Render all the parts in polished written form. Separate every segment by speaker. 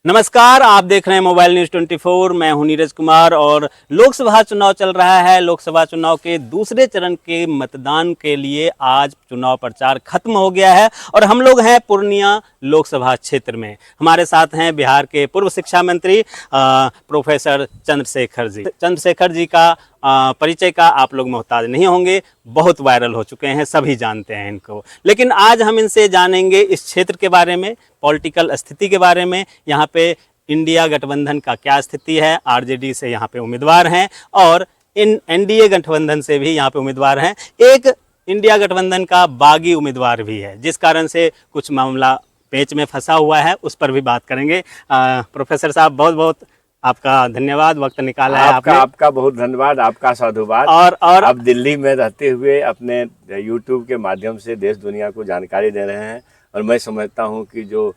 Speaker 1: नमस्कार, आप देख रहे हैं मोबाइल न्यूज़ 24। मैं हूं नीरज कुमार और लोकसभा चुनाव चल रहा है। लोकसभा चुनाव के दूसरे चरण के मतदान के लिए आज चुनाव प्रचार खत्म हो गया है और हम लोग हैं पूर्णिया लोकसभा क्षेत्र में। हमारे साथ हैं बिहार के पूर्व शिक्षा मंत्री प्रोफेसर चंद्रशेखर जी। चंद्रशेखर जी का परिचय का आप लोग मोहताज नहीं होंगे, बहुत वायरल हो चुके हैं, सभी जानते हैं इनको। लेकिन आज हम इनसे जानेंगे इस क्षेत्र के बारे में, पॉलिटिकल स्थिति के बारे में, यहाँ पे इंडिया गठबंधन का क्या स्थिति है, आरजेडी से यहाँ पे उम्मीदवार हैं और इन एनडीए गठबंधन से भी यहाँ पे उम्मीदवार हैं। एक इंडिया गठबंधन का बागी उम्मीदवार भी है, जिस कारण से कुछ मामला पेच में फंसा हुआ है, उस पर भी बात करेंगे। प्रोफेसर साहब, बहुत बहुत आपका धन्यवाद, वक्त निकाला है आपने।
Speaker 2: आपका बहुत धन्यवाद, आपका साधुवाद। और अब दिल्ली में रहते हुए अपने यूट्यूब के माध्यम से देश दुनिया को जानकारी दे रहे हैं और मैं समझता हूं कि जो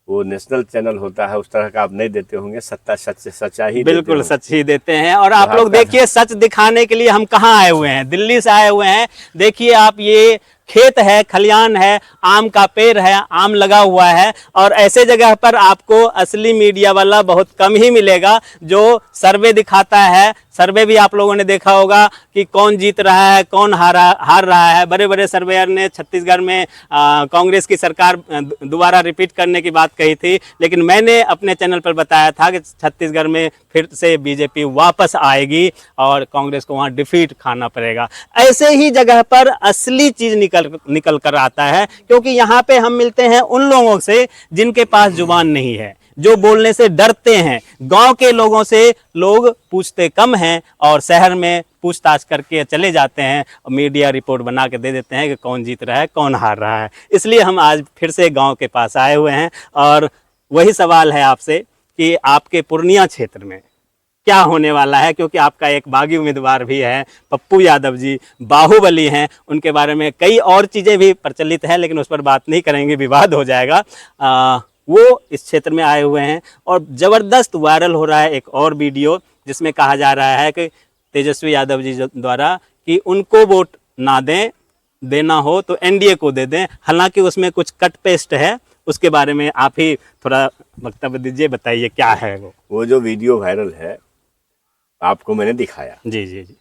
Speaker 2: वो नेशनल चैनल होता है उस तरह का आप नहीं देते होंगे, सच्चाई
Speaker 1: बिल्कुल सच ही देते हैं। और आप लोग देखिए, सच दिखाने के लिए हम कहाँ आए हुए हैं, दिल्ली से आए हुए हैं। देखिए आप, ये खेत है, खलियान है, आम का पेड़ है, आम लगा हुआ है और ऐसे जगह पर आपको असली मीडिया वाला बहुत कम ही मिलेगा जो सर्वे दिखाता है। सर्वे भी आप लोगों ने देखा होगा कि कौन जीत रहा है, कौन हार रहा है। बड़े बड़े सर्वेयर ने छत्तीसगढ़ में कांग्रेस की सरकार दोबारा रिपीट करने की बात कही थी, लेकिन मैंने अपने चैनल पर बताया था कि छत्तीसगढ़ में फिर से बीजेपी वापस आएगी और कांग्रेस को वहाँ डिफीट खाना पड़ेगा। ऐसे ही जगह पर असली चीज़ निकल कर आता है, क्योंकि यहाँ पे हम मिलते हैं उन लोगों से जिनके पास जुबान नहीं है, जो बोलने से डरते हैं। गांव के लोगों से लोग पूछते कम हैं और शहर में पूछताछ करके चले जाते हैं, मीडिया रिपोर्ट बना के दे देते हैं कि कौन जीत रहा है, कौन हार रहा है। इसलिए हम आज फिर से गांव के पास आए हुए हैं और वही सवाल है आपसे कि आपके पूर्णिया क्षेत्र में क्या होने वाला है, क्योंकि आपका एक बागी उम्मीदवार भी है, पप्पू यादव जी, बाहुबली हैं। उनके बारे में कई और चीज़ें भी प्रचलित हैं, लेकिन उस पर बात नहीं करेंगे, विवाद हो जाएगा। वो इस क्षेत्र में आए हुए हैं और ज़बरदस्त वायरल हो रहा है एक और वीडियो, जिसमें कहा जा रहा है कि तेजस्वी यादव जी द्वारा कि उनको वोट ना दें, देना हो तो एनडीए को दे दें। हालांकि उसमें कुछ कट पेस्ट है, उसके बारे में आप ही थोड़ा वक्तव्य दीजिए, बताइए क्या है वो
Speaker 2: जो वीडियो वायरल है आपको मैंने दिखाया।
Speaker 1: जी जी जी।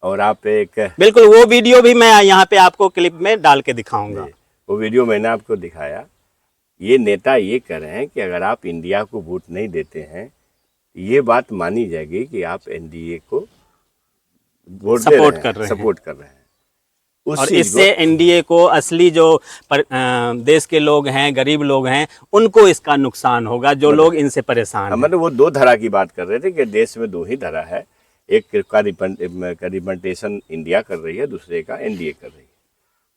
Speaker 2: और आप एक
Speaker 1: बिल्कुल, वो वीडियो भी मैं यहाँ पे आपको क्लिप में डाल के दिखाऊंगा।
Speaker 2: वो वीडियो मैंने आपको दिखाया। ये नेता ये कह रहे हैं कि अगर आप इंडिया को वोट नहीं देते हैं, ये बात मानी जाएगी कि आप एनडीए को वोट
Speaker 1: सपोर्ट कर रहे हैं। और इससे एनडीए को, असली जो देश के लोग हैं, गरीब लोग हैं, उनको इसका नुकसान होगा, जो लोग इनसे परेशान हैं।
Speaker 2: मतलब वो दो धारा की बात कर रहे थे कि देश में दो ही धारा है, एक का रिप्रेजेंटेशन इंडिया कर रही है, दूसरे का एनडीए कर रही है।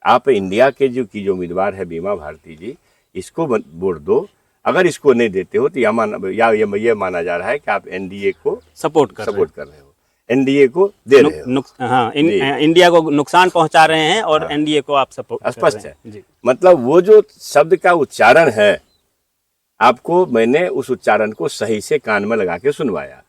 Speaker 2: आप इंडिया के जो उम्मीदवार है बीमा भारती जी, इसको वोट दो। अगर इसको नहीं देते हो तो ये माना जा रहा है कि आप एनडीए को सपोर्ट कर रहे हो, एनडीए को दे रहे हो।
Speaker 1: हाँ, इंडिया को नुकसान पहुंचा रहे हैं और एनडीए को आप सपोर्ट।
Speaker 2: स्पष्ट है जी। मतलब वो जो शब्द का उच्चारण है, आपको मैंने उस उच्चारण को सही से कान में लगा के सुनवाया।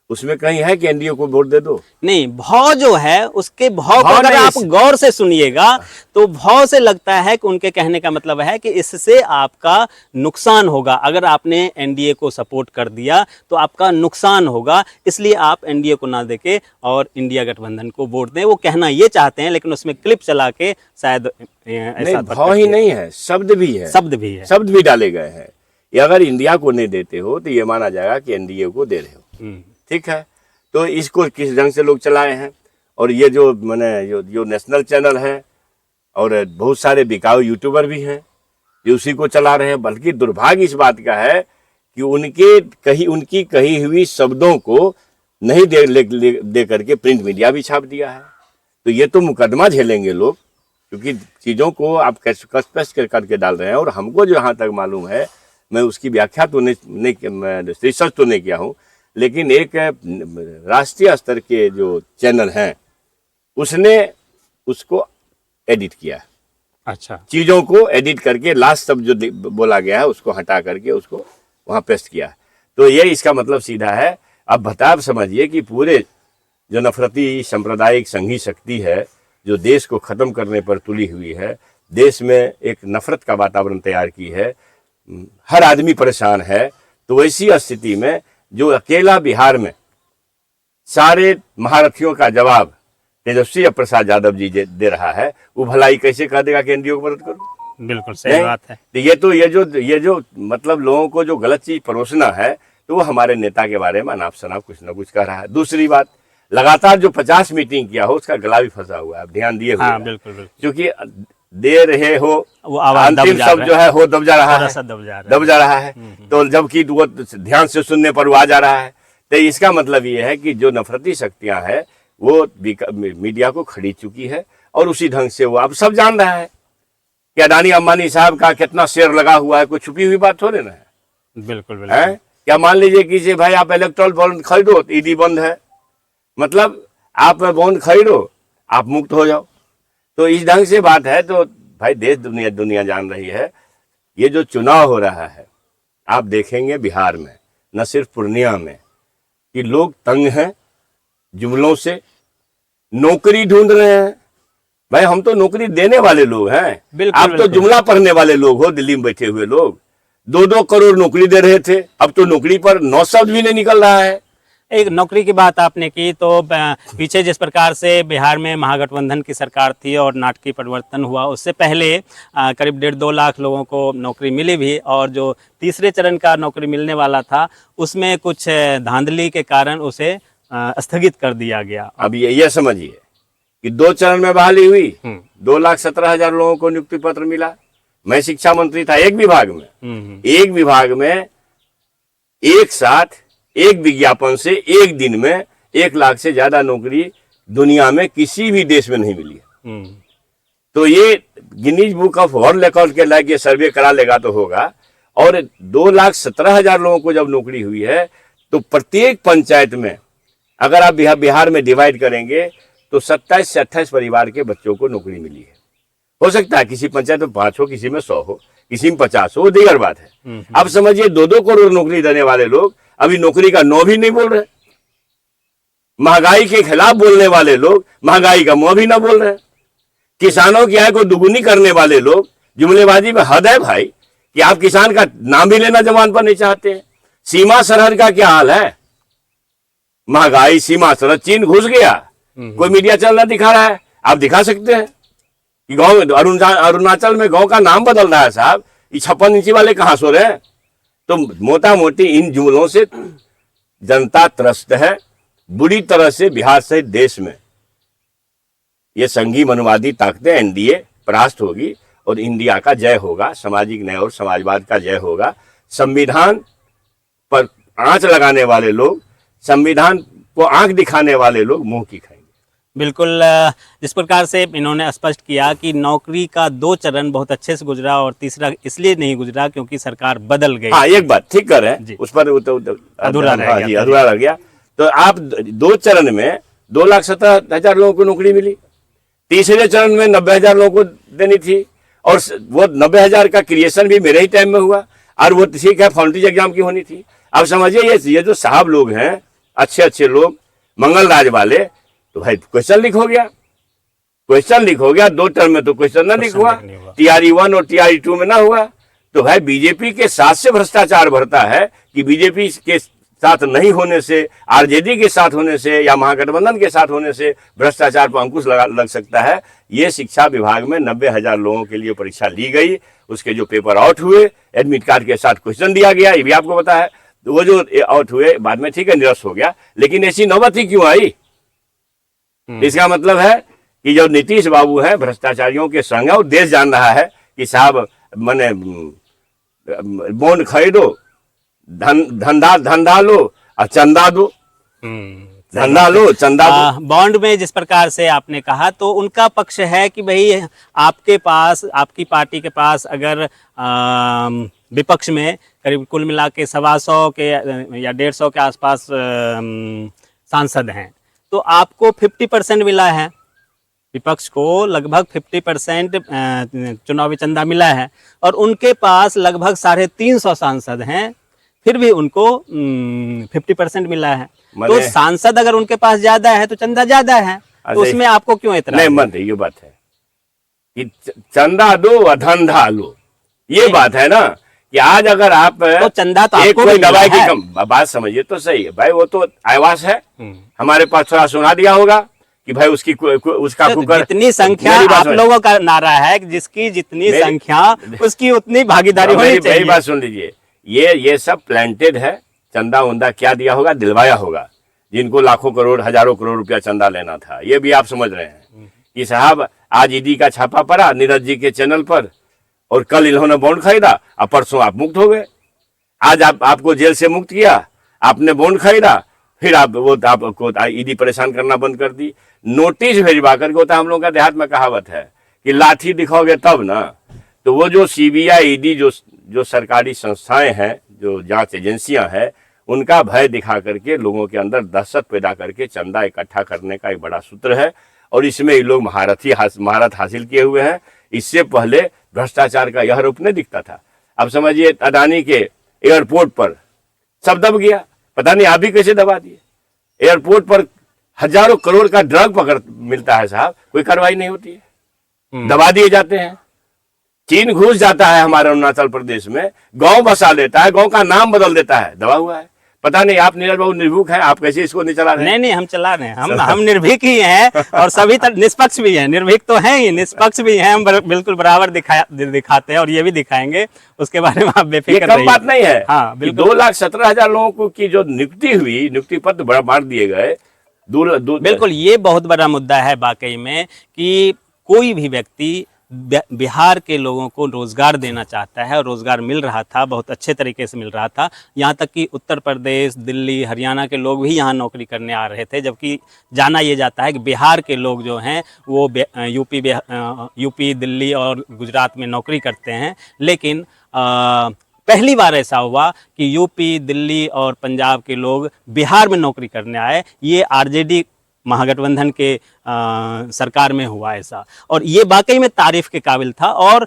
Speaker 2: उसमें कहीं है कि एनडीए को वोट दे दो? नहीं,
Speaker 1: भाव जो है, उसके भाव को अगर आप गौर से सुनिएगा तो भाव से लगता है कि उनके कहने का मतलब है कि इससे आपका नुकसान होगा। अगर आपने एनडीए को सपोर्ट कर दिया तो आपका नुकसान होगा, इसलिए आप एनडीए को ना देके और इंडिया गठबंधन को वोट दें। वो कहना ये चाहते हैं, लेकिन उसमें क्लिप चला के शायद ऐसा
Speaker 2: भाव ही नहीं है, शब्द भी है, शब्द भी डाले गए हैं। अगर इंडिया को नहीं देते हो तो ये माना जाएगा कि एनडीए को दे रहे हो। ठीक है, तो इसको किस ढंग से लोग चलाए हैं। और ये जो मैंने जो नेशनल चैनल है और बहुत सारे बिकाऊ यूट्यूबर भी हैं जो उसी को चला रहे हैं। बल्कि दुर्भाग्य इस बात का है कि उनकी कही हुई शब्दों को नहीं दे करके प्रिंट मीडिया भी छाप दिया है। तो ये तो मुकदमा झेलेंगे लोग, क्योंकि चीज़ों को आप स्पष्ट करके डाल रहे हैं। और हमको जो यहाँ तक मालूम है, मैं उसकी व्याख्या तो रिसर्च तो नहीं किया हूँ, लेकिन एक राष्ट्रीय स्तर के जो चैनल हैं उसने उसको एडिट किया।
Speaker 1: अच्छा,
Speaker 2: चीज़ों को एडिट करके लास्ट सब जो बोला गया है उसको हटा करके उसको वहाँ पेस्ट किया। तो ये इसका मतलब सीधा है। अब बता समझिए कि पूरे जो नफरती सांप्रदायिक संघी शक्ति है जो देश को ख़त्म करने पर तुली हुई है, देश में एक नफरत का वातावरण तैयार की है, हर आदमी परेशान है, तो वैसी स्थिति में जो अकेला बिहार में सारे महारथियों का जवाब तेजस्वी प्रसाद यादव जी दे रहा है, वो भलाई कैसे कह देगा कि एनडीए को मदद करो?
Speaker 1: बिल्कुल सही बात है।
Speaker 2: तो ये जो मतलब लोगों को जो गलत चीज परोसना है, तो वो हमारे नेता के बारे में अनाप शनाप कुछ ना कुछ कह रहा है। दूसरी बात, लगातार जो 50 मीटिंग किया हो उसका गला भी फंसा हुआ है, आप ध्यान दिए हुए।
Speaker 1: हाँ, बिल्कुल बिल्कुल।
Speaker 2: क्योंकि दे रहे हो
Speaker 1: वो आवाज
Speaker 2: अंतिम शब्द जो है हो दब जा रहा है, दब जा रहा है। तो जबकि वो ध्यान से सुनने पर वो आ जा रहा है। तो इसका मतलब ये है कि जो नफरती शक्तियां हैं वो मीडिया को खरीद चुकी है, और उसी ढंग से वो अब सब जान रहा है कि अडानी अंबानी साहब का कितना शेयर लगा हुआ है, कोई छुपी हुई बात थोड़ी ना है।
Speaker 1: बिल्कुल बिल्कुल।
Speaker 2: क्या मान लीजिए कि भाई आप इलेक्ट्रॉल बॉन्ड खरीदो, ईडी बंद है, मतलब आप बॉन्ड खरीदो, आप मुक्त हो जाओ। तो इस ढंग से बात है। तो भाई देश दुनिया जान रही है। ये जो चुनाव हो रहा है, आप देखेंगे बिहार में, न सिर्फ पूर्णिया में, कि लोग तंग हैं जुमलों से, नौकरी ढूंढ रहे हैं। भाई हम तो नौकरी देने वाले लोग हैं, आप तो जुमला पढ़ने वाले लोग हो। दिल्ली में बैठे हुए लोग 2-2 करोड़ नौकरी दे रहे थे, अब तो नौकरी पर 9 शब्द भी नहीं निकल रहा है।
Speaker 1: एक नौकरी की बात आपने की, तो पीछे जिस प्रकार से बिहार में महागठबंधन की सरकार थी और नाटकीय परिवर्तन हुआ, उससे पहले करीब 1.5-2 लाख लोगों को नौकरी मिली भी, और जो तीसरे चरण का नौकरी मिलने वाला था उसमें कुछ धांधली के कारण उसे स्थगित कर दिया गया।
Speaker 2: अब ये समझिए कि 2 चरण में बहाली हुई, 2,17,000 लोगों को नियुक्ति पत्र मिला। मैं शिक्षा मंत्री था, एक विभाग में एक साथ एक विज्ञापन से एक दिन में 1 लाख से ज्यादा नौकरी दुनिया में किसी भी देश में नहीं मिली है। तो ये Guinness book of world record के लायक ये सर्वे करा लेगा तो होगा। और 2,17,000 लोगों को जब नौकरी हुई है, तो प्रत्येक पंचायत में अगर आप बिहार में डिवाइड करेंगे तो 27 से 28 परिवार के बच्चों को नौकरी मिली है। हो सकता है किसी पंचायत में 5 हो, किसी में 100 हो, किसी में 50 हो, वो दीगर बात है। अब समझिए 2-2 करोड़ नौकरी देने वाले लोग अभी नौकरी का नो भी नहीं बोल रहे। महंगाई के खिलाफ बोलने वाले लोग महंगाई का मुंह भी ना बोल रहे। किसानों की आय को दुगुनी करने वाले लोग, जुमलेबाजी में हद है भाई कि आप किसान का नाम भी लेना जबान पर नहीं चाहते हैं। सीमा सरहद का क्या हाल है? महंगाई, सीमा सरहद, चीन घुस गया, कोई मीडिया चैनल दिखा रहा है, आप दिखा सकते हैं कि गांव अरुणाचल में गांव का नाम बदल रहा है साहब। ये 56 इंची वाले कहां सो रहे हैं? तो मोटा मोटी इन जुमलों से जनता त्रस्त है बुरी तरह से। बिहार सहित देश में ये संघी मनुवादी ताकतें एनडीए परास्त होगी और इंडिया का जय होगा, सामाजिक न्याय और समाजवाद का जय होगा। संविधान पर आंच लगाने वाले लोग, संविधान को आंख दिखाने वाले लोग मुंह की खाएंगे।
Speaker 1: बिल्कुल। जिस प्रकार से इन्होंने स्पष्ट किया कि नौकरी का 2 चरण बहुत अच्छे से गुजरा और तीसरा इसलिए नहीं गुजरा क्योंकि सरकार बदल गई।
Speaker 2: हाँ, एक बात ठीक कर रहे हैं, उस पर अधूरा रह गया। तो आप 2 चरण में 2,17,000 लोगों को नौकरी मिली, तीसरे चरण में 90,000 लोगों को देनी थी, और वो 90,000 का क्रिएशन भी मेरे ही टाइम में हुआ, और वो ठीक है फाउंड्री एग्जाम की होनी थी। अब समझिए ये जो साहब लोग हैं, अच्छे लोग, मंगल राज वाले, तो भाई क्वेश्चन लीक हो गया। 2 टर्म में तो क्वेश्चन ना लीक हुआ, TRE 1 और TRE 2 में ना हुआ। तो भाई बीजेपी के साथ से भ्रष्टाचार बढ़ता है कि बीजेपी के साथ नहीं होने से, आरजेडी के साथ होने से या महागठबंधन के साथ होने से भ्रष्टाचार पर अंकुश लग सकता है। ये शिक्षा विभाग में 90,000 लोगों के लिए परीक्षा ली गई, उसके जो पेपर आउट हुए, एडमिट कार्ड के साथ क्वेश्चन दिया गया, ये भी आपको पता है। तो वो जो आउट हुए बाद में ठीक है निरस्त हो गया, लेकिन ऐसी नौबत ही क्यों आई? इसका मतलब है कि जो नीतीश बाबू है भ्रष्टाचारियों के संग है, और देश जान रहा है कि साहब मैंने बॉन्ड खरीदो, धंधा लो और चंदा दो, धंधा लो चंदा दो।
Speaker 1: बॉन्ड में जिस प्रकार से आपने कहा, तो उनका पक्ष है कि भाई आपके पास, आपकी पार्टी के पास अगर विपक्ष में करीब कुल मिला के 125 के या 150 के आसपास सांसद हैं, तो आपको 50% मिला है, विपक्ष को लगभग 50% चुनावी चंदा मिला है, और उनके पास लगभग 350 सांसद हैं, फिर भी उनको 50% मिला है। तो सांसद अगर उनके पास ज्यादा है तो चंदा ज्यादा है, तो उसमें आपको क्यों इतना?
Speaker 2: नहीं मत, ये बात है कि चंदा दो और धंधा लो, ये बात है ना कि आज अगर आप
Speaker 1: तो चंदा तो
Speaker 2: एक
Speaker 1: आपको
Speaker 2: कोई
Speaker 1: भी मिला
Speaker 2: दवाई की
Speaker 1: है।
Speaker 2: कम बात समझिए तो सही है भाई, वो तो आवास है, हमारे पास थोड़ा सुना दिया होगा कि भाई उसकी उसका
Speaker 1: तो
Speaker 2: कुकर,
Speaker 1: जितनी संख्या
Speaker 2: मेरी बात
Speaker 1: आप
Speaker 2: समझ-
Speaker 1: लोगों का नारा है कि जिसकी जितनी
Speaker 2: मेरी-
Speaker 1: संख्या उसकी उतनी भागीदारी होनी
Speaker 2: मेरी
Speaker 1: चाहिए।
Speaker 2: बात सुन लीजिए, ये सब प्लांटेड है। चंदा वंदा क्या दिया होगा, दिलवाया होगा जिनको लाखों करोड़ हजारों करोड़ रुपया चंदा लेना था। ये भी आप समझ रहे हैं कि साहब आज ईडी का छापा पड़ा नीरज जी के चैनल पर, और कल इन्होंने बॉन्ड खरीदा और परसों आप मुक्त हो गए। आज आपको जेल से मुक्त किया, आपने बॉन्ड खरीदा, फिर आपको ईडी परेशान करना बंद कर दी। नोटिस भेजवा करके, होता हम लोगों का देहात में कहावत है कि लाठी दिखाओगे तब ना। तो वो जो सीबीआई ईडी जो सरकारी संस्थाएं हैं, जो जांच एजेंसियां हैं, उनका भय दिखा करके लोगों के अंदर दहशत पैदा करके चंदा इकट्ठा करने का एक बड़ा सूत्र है, और इसमें ये लोग महारत हासिल किए हुए हैं। इससे पहले भ्रष्टाचार का यह रूप नहीं दिखता था। अब समझिए अडानी के एयरपोर्ट पर सब दब गया, पता नहीं आप भी कैसे दबा दिए। एयरपोर्ट पर हजारों करोड़ का ड्रग मिलता है साहब, कोई कार्रवाई नहीं होती है, दबा दिए जाते हैं। चीन घुस जाता है हमारे अरुणाचल प्रदेश में, गांव बसा लेता है, गांव का नाम बदल देता है, दबा हुआ है। पता नहीं आप नीरज बाबू निर्भीक हैं, आप कैसे इसको नहीं चला रहे हैं?
Speaker 1: नहीं हम चला रहे हैं, हम निर्भीक ही हैं और सभी तरह निष्पक्ष भी हैं। निर्भीक तो हैं ही, निष्पक्ष भी हैं। हम बिल्कुल बराबर दिखाते हैं और ये भी दिखाएंगे, उसके बारे में आप बेफिक्र
Speaker 2: ये कम बात नहीं है।
Speaker 1: हाँ,
Speaker 2: 2,17,000 लोगों की जो नियुक्ति हुई, नियुक्ति पत्र बड़ा बांट दिए गए।
Speaker 1: बिल्कुल, ये बहुत बड़ा मुद्दा है वाकई में कि कोई भी व्यक्ति बिहार के लोगों को रोजगार देना चाहता है और रोजगार मिल रहा था, बहुत अच्छे तरीके से मिल रहा था। यहाँ तक कि उत्तर प्रदेश, दिल्ली, हरियाणा के लोग भी यहाँ नौकरी करने आ रहे थे, जबकि जाना ये जाता है कि बिहार के लोग जो हैं वो यूपी, दिल्ली और गुजरात में नौकरी करते हैं। लेकिन पहली बार ऐसा हुआ कि यूपी, दिल्ली और पंजाब के लोग बिहार में नौकरी करने आए। ये आरजेडी महागठबंधन के सरकार में हुआ ऐसा, और ये वाकई में तारीफ के काबिल था। और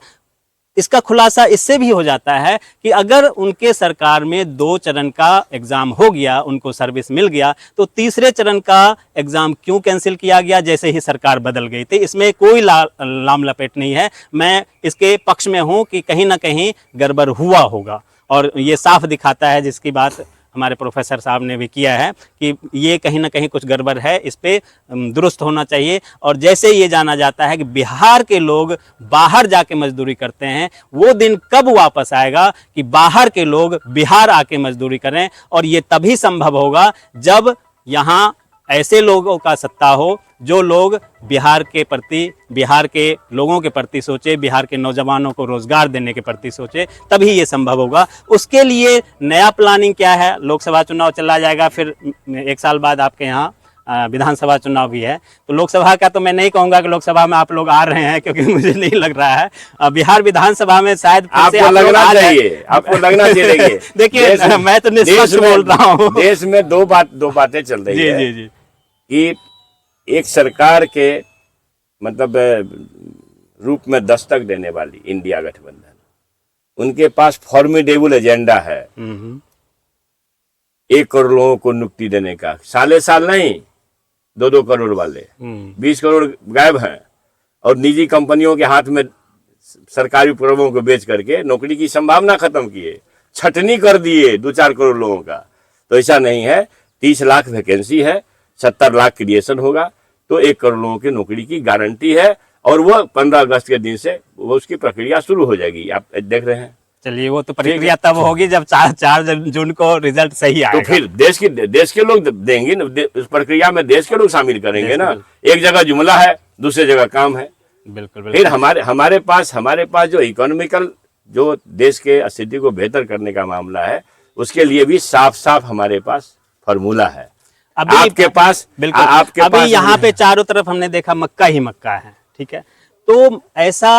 Speaker 1: इसका खुलासा इससे भी हो जाता है कि अगर उनके सरकार में 2 चरण का एग्ज़ाम हो गया, उनको सर्विस मिल गया, तो तीसरे चरण का एग्ज़ाम क्यों कैंसिल किया गया जैसे ही सरकार बदल गई थी। इसमें कोई लाम लपेट नहीं है। मैं इसके पक्ष में हूँ कि कहीं ना कहीं गड़बड़ हुआ होगा, और ये साफ दिखाता है, जिसकी बात हमारे प्रोफेसर साहब ने भी किया है, कि ये कहीं ना कहीं कुछ गड़बड़ है, इस पे दुरुस्त होना चाहिए। और जैसे ये जाना जाता है कि बिहार के लोग बाहर जाके मजदूरी करते हैं, वो दिन कब वापस आएगा कि बाहर के लोग बिहार आके मजदूरी करें। और ये तभी संभव होगा जब यहाँ ऐसे लोगों का सत्ता हो जो लोग बिहार के प्रति, बिहार के लोगों के प्रति सोचे, बिहार के नौजवानों को रोजगार देने के प्रति सोचे, तभी ये संभव होगा। उसके लिए नया प्लानिंग क्या है? लोकसभा चुनाव चला जाएगा, फिर 1 साल बाद आपके यहाँ विधानसभा चुनाव भी है। तो लोकसभा का तो मैं नहीं कहूँगा कि लोकसभा में आप लोग आ रहे हैं, क्योंकि मुझे नहीं लग रहा है। बिहार विधानसभा में शायद
Speaker 2: आपको लगना चाहिए, आपको लगना चाहिए।
Speaker 1: देखिए, मैं तो निष्पक्ष बोल रहा हूँ।
Speaker 2: देश में दो बातें चल रही है
Speaker 1: जी।
Speaker 2: कि एक सरकार के मतलब रूप में दस्तक देने वाली इंडिया गठबंधन, उनके पास फॉर्मिडेबल एजेंडा है 1 करोड़ लोगों को नियुक्ति देने का। साल नहीं, 2-2 करोड़ वाले 20 करोड़ गायब हैं, और निजी कंपनियों के हाथ में सरकारी उपक्रमों को बेच करके नौकरी की संभावना खत्म किए, छटनी कर दिए 2-4 करोड़ लोगों का। तो ऐसा नहीं है, 30 लाख वैकेंसी है, 70 लाख क्रिएशन होगा, तो 1 करोड़ लोगों की नौकरी की गारंटी है। और वो 15 अगस्त के दिन से वो उसकी प्रक्रिया शुरू हो जाएगी, आप देख रहे हैं।
Speaker 1: चलिए, वो तो प्रक्रिया तब होगी जब 4 जून को रिजल्ट सही आएगा।
Speaker 2: तो फिर देश के लोग देंगे ना, उस प्रक्रिया में देश के लोग शामिल करेंगे ना। एक जगह जुमला है, दूसरी जगह काम है।
Speaker 1: बिल्कुल।
Speaker 2: फिर हमारे पास जो इकोनॉमिकल, जो देश के स्थिति को बेहतर करने का मामला है, उसके लिए भी साफ हमारे पास फॉर्मूला है। आपके पास
Speaker 1: बिल्कुल। अभी यहाँ पे चारों तरफ हमने देखा मक्का ही मक्का है, ठीक है। तो ऐसा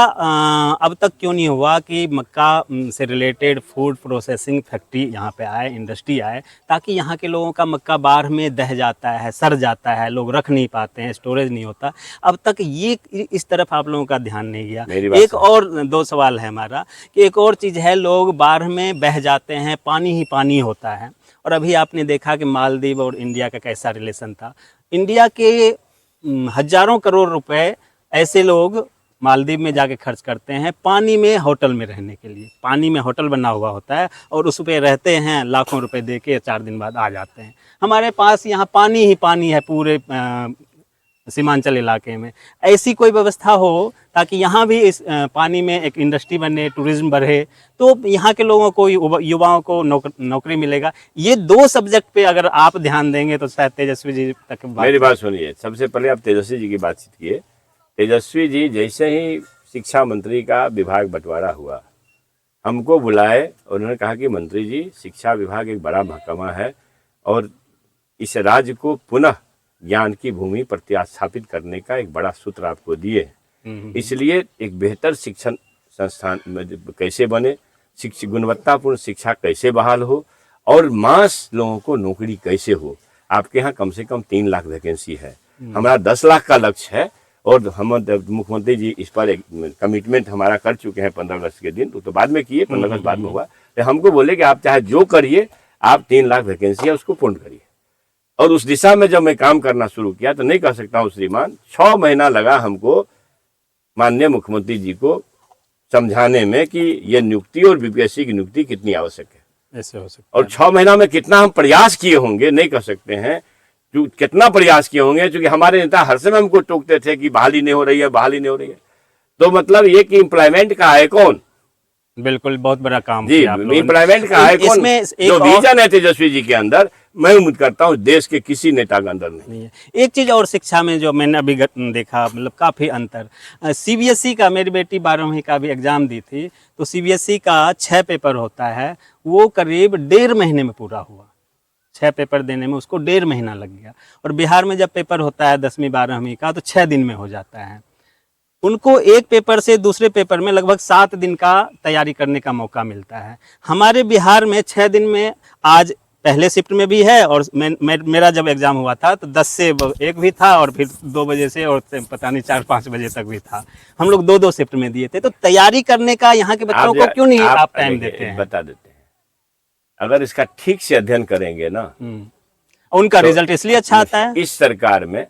Speaker 1: अब तक क्यों नहीं हुआ कि मक्का से रिलेटेड फूड प्रोसेसिंग फैक्ट्री यहाँ पे आए, इंडस्ट्री आए, ताकि यहाँ के लोगों का मक्का बाढ़ में दह जाता है, सड़ जाता है, लोग रख नहीं पाते हैं, स्टोरेज नहीं होता। अब तक ये इस तरफ आप लोगों का ध्यान नहीं गया। एक और 2 सवाल है हमारा कि एक और चीज़ है, लोग बाढ़ में बह जाते हैं, पानी ही पानी होता है। और अभी आपने देखा कि मालदीव और इंडिया का कैसा रिलेशन था। इंडिया के हजारों करोड़ रुपए ऐसे लोग मालदीव में जाके खर्च करते हैं पानी में होटल में रहने के लिए। पानी में होटल बना हुआ होता है और उस पे रहते हैं, लाखों रुपए दे के 4 दिन बाद आ जाते हैं। हमारे पास यहाँ पानी ही पानी है पूरे सीमांचल इलाके में। ऐसी कोई व्यवस्था हो ताकि यहाँ भी इस पानी में एक इंडस्ट्री बने, टूरिज्म बढ़े, तो यहाँ के लोगों को, युवाओं को नौकरी मिलेगा। ये 2 सब्जेक्ट पे अगर आप ध्यान देंगे तो शायद तेजस्वी जी तक
Speaker 2: मेरी बात सुनिए। सबसे पहले आप तेजस्वी जी की बातचीत किए। तेजस्वी जी जैसे ही शिक्षा मंत्री का विभाग बंटवारा हुआ, हमको बुलाए और उन्होंने कहा कि मंत्री जी, शिक्षा विभाग एक बड़ा महकमा है और इस राज्य को पुनः ज्ञान की भूमि प्रतिस्थापित करने का एक बड़ा सूत्र आपको दिए। इसलिए एक बेहतर शिक्षण संस्थान कैसे बने, गुणवत्तापूर्ण शिक्षा कैसे बहाल हो और मास लोगों को नौकरी कैसे हो। आपके यहाँ कम से कम 3 लाख वैकेंसी है, हमारा 10 लाख का लक्ष्य है और हम मुख्यमंत्री जी इस पर एक कमिटमेंट हमारा कर चुके हैं 15 अगस्त के दिन। तो बाद में किए, 15 अगस्त बाद में हुआ। तो हमको बोले कि आप चाहे जो करिए, आप 3 लाख वैकेंसी है उसको पूर्ण करिए। और उस दिशा में जब मैं काम करना शुरू किया तो नहीं कह सकता हूँ श्रीमान, 6 महीना लगा हमको माननीय मुख्यमंत्री जी को समझाने में कि ये नियुक्ति और बीपीएससी की नियुक्ति कितनी आवश्यक है।
Speaker 1: ऐसे हो सकता है।
Speaker 2: और 6 महीना में कितना हम प्रयास किए होंगे नहीं कह सकते हैं, कितना प्रयास किए होंगे, क्योंकि हमारे नेता हर समय हमको टोकते थे कि बहाली नहीं हो रही है, बहाली नहीं हो रही है। तो मतलब ये कि एम्प्लॉयमेंट का है कौन?
Speaker 1: बिल्कुल, बहुत बड़ा काम
Speaker 2: जी, एम्प्लॉयमेंट का है कौन? जो विजन है तेजस्वी जी के अंदर, मैं उम्मीद करता हूँ देश के किसी नेता के अंदर नहीं है।
Speaker 1: एक चीज और शिक्षा में जो मैंने अभी देखा, मतलब काफी अंतर। सीबीएसई का, मेरी बेटी 12वीं का भी एग्जाम दी थी, तो सीबीएसई का 6 पेपर होता है, वो करीब 1.5 महीने में पूरा हुआ। 6 पेपर देने में उसको 1.5 महीना लग गया। और बिहार में जब पेपर होता है 10वीं 12वीं का, तो 6 दिन में हो जाता है। उनको एक पेपर से दूसरे पेपर में लगभग 7 दिन का तैयारी करने का मौका मिलता है। हमारे बिहार में 6 दिन में, आज पहले शिफ्ट में भी है और मेरा जब एग्जाम हुआ था तो 10 से 1 भी था और फिर 2 बजे से और पता नहीं 4-5 बजे तक भी था। हम लोग 2-2 शिफ्ट में दिए थे। तो तैयारी करने का यहाँ के बच्चों को क्यों नहीं आप टाइम देते हैं?
Speaker 2: बता देते हैं, अगर इसका ठीक से अध्ययन करेंगे ना,
Speaker 1: उनका रिजल्ट इसलिए अच्छा आता है।
Speaker 2: इस सरकार में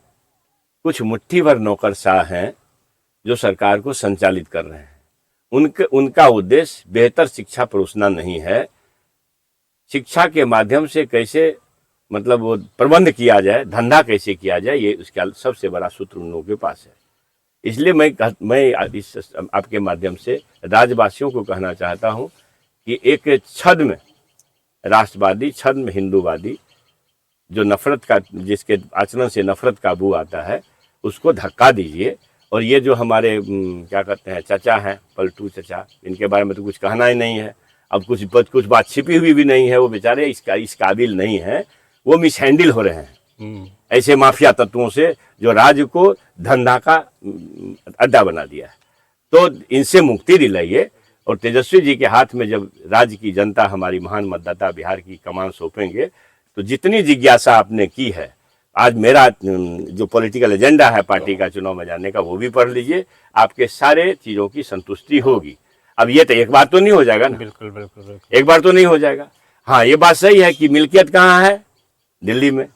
Speaker 2: कुछ मुट्ठी भर नौकरशाह हैं जो सरकार को संचालित कर रहे हैं। उनका उद्देश्य बेहतर शिक्षा परोसना नहीं है, शिक्षा के माध्यम से कैसे मतलब वो प्रबंध किया जाए, धंधा कैसे किया जाए, ये उसका सबसे बड़ा सूत्र उन लोगों के पास है। इसलिए मैं इस आपके माध्यम से राज्यवासियों को कहना चाहता हूँ कि एक छद्म राष्ट्रवादी, छद्म हिंदूवादी जो नफरत का, जिसके आचरण से नफरत का बू आता है, उसको धक्का दीजिए। और ये जो हमारे क्या कहते हैं चचा हैं, पलटू चचा, इनके बारे में तो कुछ कहना ही नहीं है। अब कुछ बात छिपी हुई भी नहीं है, वो बेचारे इस काबिल नहीं है, वो मिसहैंडल हो रहे हैं ऐसे माफिया तत्वों से जो राज्य को धंधा का अड्डा बना दिया है। तो इनसे मुक्ति दिलाइए और तेजस्वी जी के हाथ में जब राज्य की जनता, हमारी महान मतदाता बिहार की कमान सौंपेंगे, तो जितनी जिज्ञासा आपने की है, आज मेरा जो पॉलिटिकल एजेंडा है पार्टी का चुनाव में जाने का, वो भी पढ़ लीजिए, आपके सारे चीज़ों की संतुष्टि होगी। अब ये तो एक बार तो नहीं हो जाएगा ना,
Speaker 1: बिल्कुल बिल्कुल बिल्कुल,
Speaker 2: एक बार तो नहीं हो जाएगा। हाँ, ये बात सही है कि मिल्कियत कहाँ है? दिल्ली में।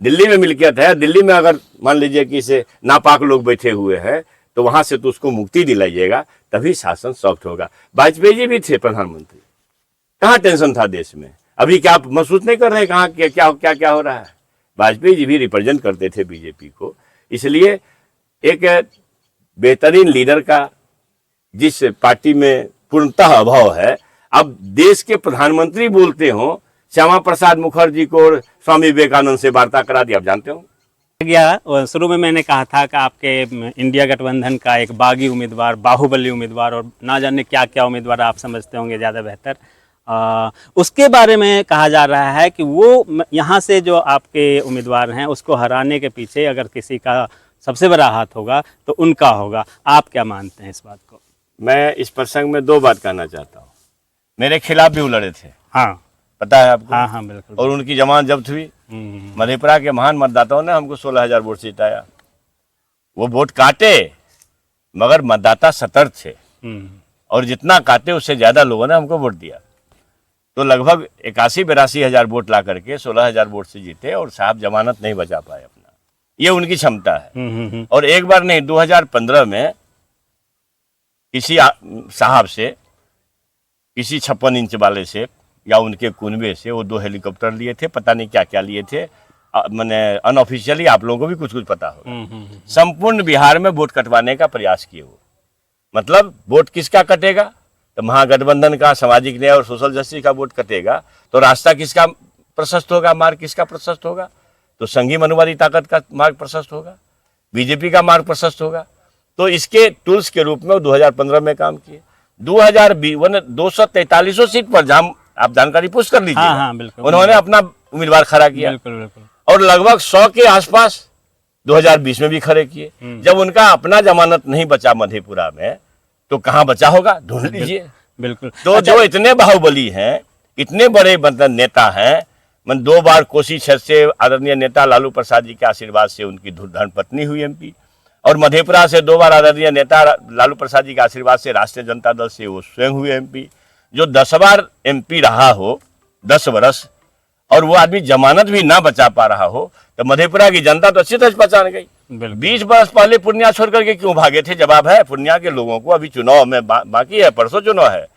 Speaker 2: दिल्ली में मिल्कियत है। दिल्ली में अगर मान लीजिए कि इसे नापाक लोग बैठे हुए हैं, तो वहां से तो उसको मुक्ति दिलाइएगा, तभी शासन सॉफ्ट होगा। वाजपेयी जी भी थे प्रधानमंत्री, कहाँ टेंशन था देश में? अभी क्या आप महसूस नहीं कर रहे हैं कहाँ क्या हो रहा है? वाजपेयी जी भी रिप्रेजेंट करते थे बीजेपी को। इसलिए एक बेहतरीन लीडर का जिस पार्टी में पूर्णतः अभाव है, अब देश के प्रधानमंत्री बोलते हो श्यामा प्रसाद मुखर्जी को और स्वामी विवेकानंद से वार्ता करा दी। आप जानते हो
Speaker 1: गया शुरू में मैंने कहा था कि आपके इंडिया गठबंधन का एक बागी उम्मीदवार, बाहुबली उम्मीदवार और ना जाने क्या क्या उम्मीदवार आप समझते होंगे ज़्यादा बेहतर, उसके बारे में कहा जा रहा है कि वो यहाँ से जो आपके उम्मीदवार हैं उसको हराने के पीछे अगर किसी का सबसे बड़ा हाथ होगा तो उनका होगा। आप क्या मानते हैं इस बात को?
Speaker 2: मैं इस प्रसंग में 2 बात कहना चाहता हूँ। मेरे खिलाफ भी वो लड़े थे,
Speaker 1: हाँ
Speaker 2: पता है आपको?
Speaker 1: हाँ हाँ बिल्कुल।
Speaker 2: और उनकी जमानत जब्त हुई। मधेपुरा के महान मतदाताओं ने हमको 16,000 वोट से जिताया। वो वोट काटे मगर मतदाता सतर्क थे और जितना काटे उससे ज्यादा लोगों ने हमको वोट दिया। तो लगभग 81-82 हज़ार वोट ला करके 16,000 वोट से जीते और साहब जमानत नहीं बचा पाए अपना। ये उनकी क्षमता है। और एक बार नहीं, 2015 में किसी साहब से, किसी 56 इंच वाले से या उनके कुनबे से वो 2 हेलीकॉप्टर लिए थे, पता नहीं क्या क्या लिए थे, मैंने अनऑफिशियली आप लोगों को भी कुछ कुछ पता होगा। संपूर्ण बिहार में वोट कटवाने का प्रयास किए वो। मतलब वोट किसका कटेगा? तो महागठबंधन का, सामाजिक न्याय और सोशल जस्टिस का वोट कटेगा तो रास्ता किसका प्रशस्त होगा, मार्ग किसका प्रशस्त होगा? तो संघी मनुवादी ताकत का मार्ग प्रशस्त होगा, बीजेपी का मार्ग प्रशस्त होगा। तो इसके टूल्स के रूप में 2015 में काम किए। 243 सीट पर, जहां आप जानकारी पुष्ट कर लीजिए,
Speaker 1: हाँ,
Speaker 2: उन्होंने अपना उम्मीदवार खड़ा किया।
Speaker 1: बिल्कुल।
Speaker 2: और लगभग 100 के आसपास 2020 में भी खड़े किए। जब उनका अपना जमानत नहीं बचा मधेपुरा में, तो कहां बचा होगा? ढूंढ लीजिए।
Speaker 1: बिल्कुल।
Speaker 2: तो जो इतने बाहुबली हैं, इतने बड़े मतलब नेता हैं, 2 बार कोसी क्षेत्र से आदरणीय नेता लालू प्रसाद जी के आशीर्वाद से उनकी धर्मपत्नी हुई MP, और मधेपुरा से 2 बार आदरणीय नेता लालू प्रसाद जी के आशीर्वाद से राष्ट्रीय जनता दल से वो स्वयं हुए MP। जो 10 बार MP रहा हो 10 वर्ष, और वो आदमी जमानत भी ना बचा पा रहा हो, तो मधेपुरा की जनता तो अच्छी तरह पहचान गई। 20 वर्ष पहले पूर्णिया छोड़ करके क्यों भागे थे? जवाब है पूर्णिया के लोगों को। अभी चुनाव में बाकी है, परसों चुनाव है,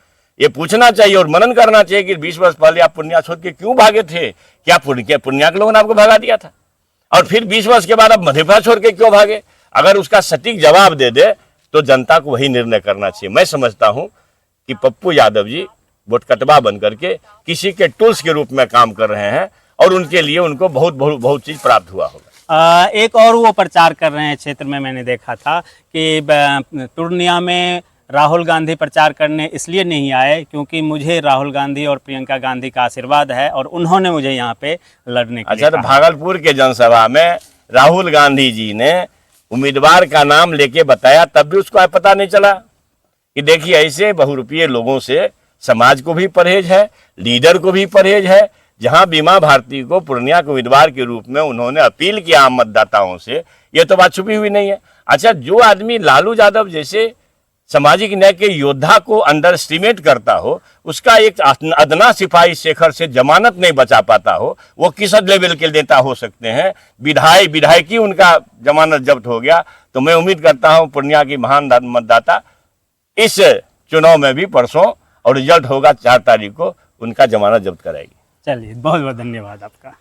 Speaker 2: ये पूछना चाहिए और मनन करना चाहिए कि 20 वर्ष पहले आप पूर्णिया छोड़ के क्यों भागे थे? क्या पूर्णिया के लोगों ने आपको भगा दिया था? और फिर 20 वर्ष के बाद आप मधेपुरा छोड़ के क्यों भागे? अगर उसका सटीक जवाब दे दे तो जनता को वही निर्णय करना चाहिए। मैं समझता हूं कि पप्पू यादव जी वोट कटवा बन करके किसी के टूल्स के रूप में काम कर रहे हैं, और उनके लिए उनको बहुत चीज प्राप्त हुआ होगा।
Speaker 1: एक और वो प्रचार कर रहे हैं क्षेत्र में, मैंने देखा था कि पूर्णिया में राहुल गांधी प्रचार करने इसलिए नहीं आए क्योंकि मुझे राहुल गांधी और प्रियंका गांधी का आशीर्वाद है और उन्होंने मुझे यहाँ पे लड़ने के लिए
Speaker 2: कहा। भागलपुर के जनसभा में राहुल गांधी जी ने उम्मीदवार का नाम लेके बताया, तब भी उसको पता नहीं चला कि देखिए ऐसे बहुरूपीय लोगों से समाज को भी परहेज है, लीडर को भी परहेज है। जहां बीमा भारती को पूर्णिया के उम्मीदवार के रूप में उन्होंने अपील किया आम मतदाताओं से, ये तो बात छुपी हुई नहीं है। अच्छा, जो आदमी लालू यादव जैसे सामाजिक न्याय के योद्धा को अंडर एस्टिमेट करता हो, उसका एक अदना सिपाही शेखर से जमानत नहीं बचा पाता हो, वो किस लेवल के नेता हो सकते हैं? विधायकी उनका जमानत जब्त हो गया। तो मैं उम्मीद करता हूं पूर्णिया की महान मतदाता इस चुनाव में भी परसों, और रिजल्ट होगा 4 तारीख को, उनका जमानत जब्त कराएगी।
Speaker 1: चलिए, बहुत बहुत धन्यवाद आपका।